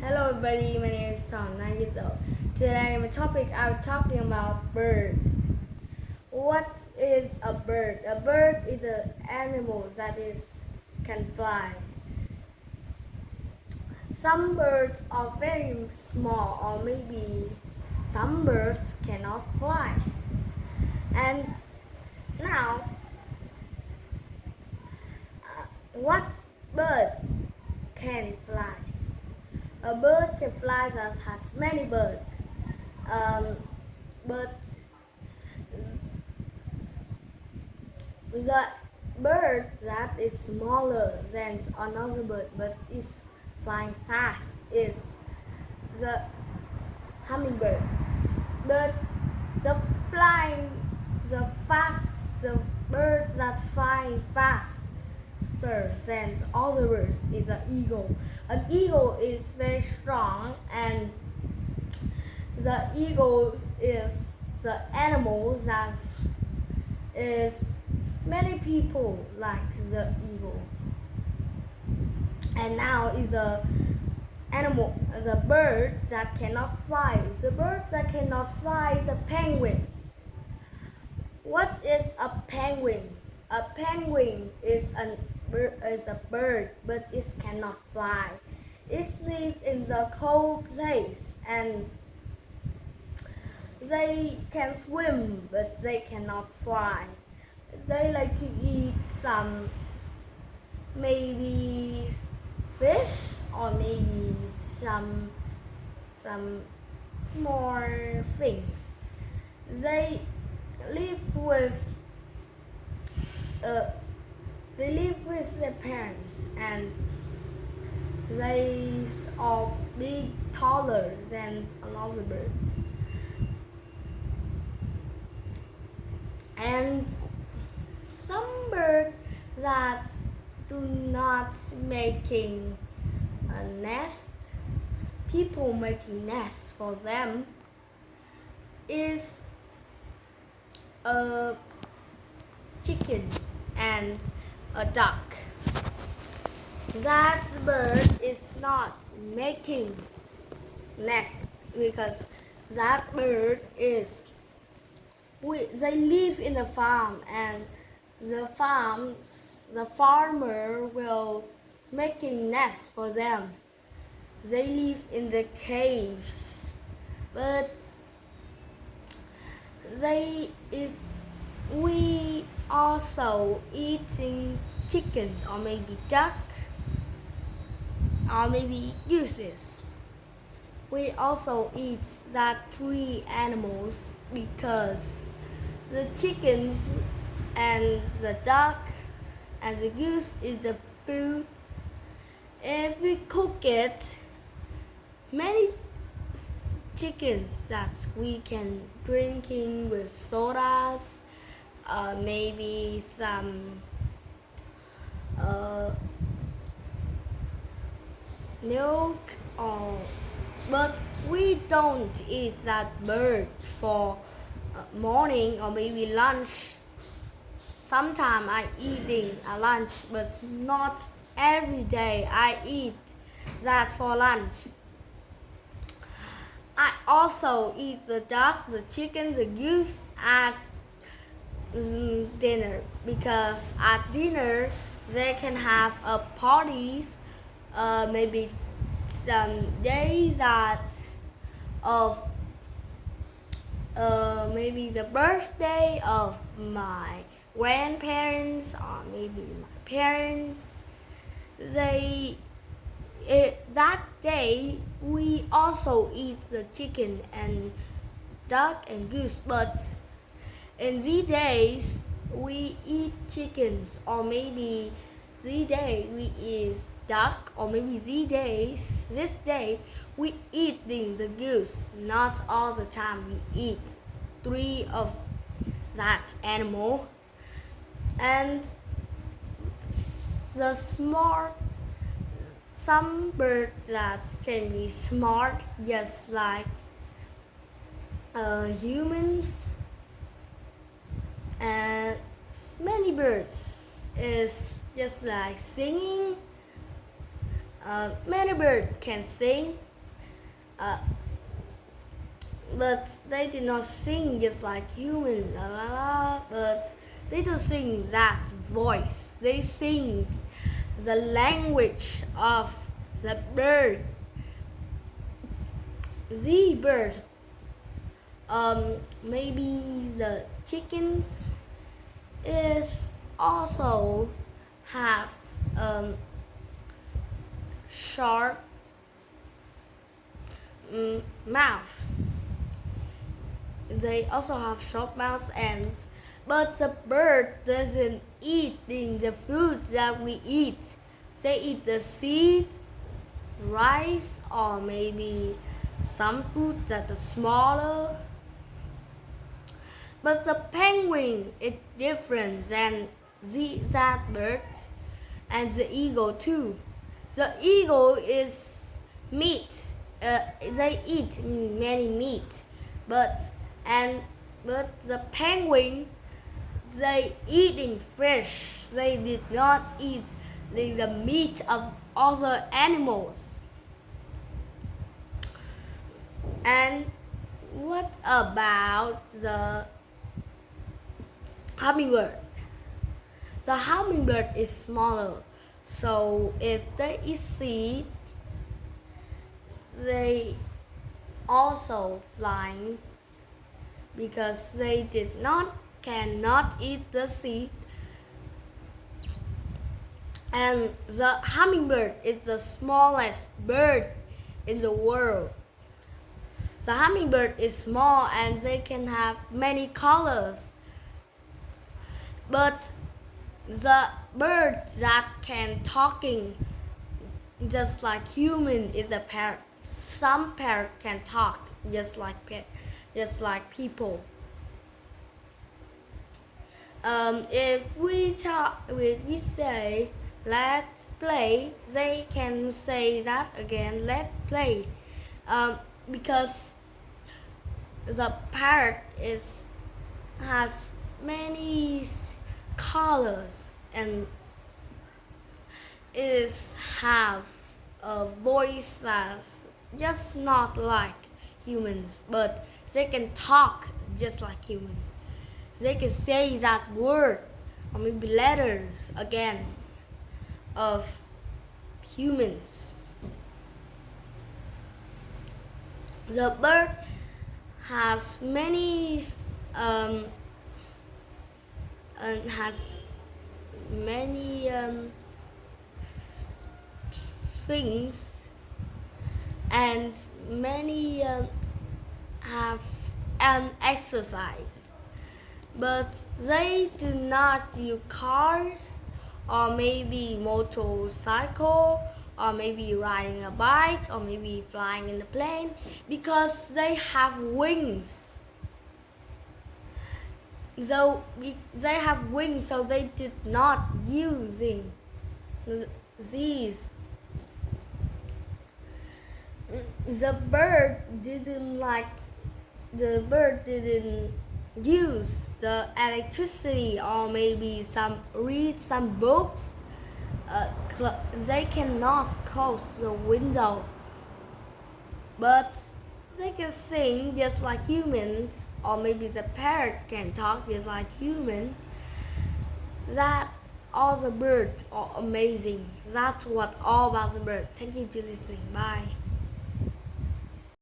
Hello everybody, my name is Tom, 9 years old. Today my topic I'm talking about bird. What is a bird? A bird is an animal that can fly. Some birds are very small, or maybe some birds cannot fly. And now, what bird can fly? A bird can fly that has many birds, but the bird that is smaller than another bird but is flying fast is the hummingbird. But the bird that flying faster than other birds is an eagle. An eagle is very strong, and the eagle is the animal that is many people like the eagle. And now is the bird that cannot fly. The bird that cannot fly is a penguin. What is a penguin? A penguin is a bird, but it cannot fly. It lives in the cold place, and they can swim, but they cannot fly. They like to eat some maybe fish, or maybe some more things. They live with their parents, and they are big taller than another bird. And some birds that do not making a nest, people making nests for them, is chickens and a duck. That bird is not making nests because that bird is they live in the farm, and the farmer will making nests for them. They live in the caves, but if we also eating chickens, or maybe duck, or maybe gooses. We also eat that three animals because the chickens and the duck and the goose is the food. If we cook it, many chickens that we can drinking with sodas, maybe some milk, but we don't eat that bird for morning or maybe lunch. Sometimes I eating a lunch, but not every day I eat that for lunch. I also eat the duck, the chicken, the goose as dinner, because at dinner they can have a parties, maybe some days of maybe the birthday of my grandparents, or maybe my parents. That day we also eat the chicken and duck and goose, but in these days we eat chickens, or maybe these days we eat duck, or maybe this day we eating the goose. Not all the time we eat three of that animal. And some birds that can be smart, just like humans. And many birds is just like singing. Many birds can sing, uh, but they did not sing just like humans, la la la, but they don't sing that voice. They sing the language of the bird. The bird, maybe the chickens is also have sharp mouth. They also have sharp mouths, and but the bird doesn't eat in the food that we eat. They eat the seed, rice, or maybe some food that is smaller. But the penguin is different than that bird, and the eagle too. The eagle is meat. They eat many meat, but the penguin, they eating fish. They did not eat the meat of other animals. And what about the hummingbird? The hummingbird is smaller, so if they eat seed, they also flying because they cannot eat the seed. And the hummingbird is the smallest bird in the world. The hummingbird is small and they can have many colors. But the bird that can talking just like human is a parrot. Some parrot can talk just like people. If we say let's play, they can say that again. Let's play, because the parrot has many colors and have a voice that's just not like humans, but they can talk just like humans. They can say that word or maybe letters again of humans. The bird has many and has many things, and many have an exercise, but they do not use cars or maybe motorcycle or maybe riding a bike or maybe flying in a plane because they have wings. So they have wings, so they did not using these. The bird didn't use the electricity or maybe read some books. They cannot close the window, but they can sing just like humans, or maybe the parrot can talk just like humans. That all the birds are amazing. That's what all about the bird. Thank you for listening. Bye.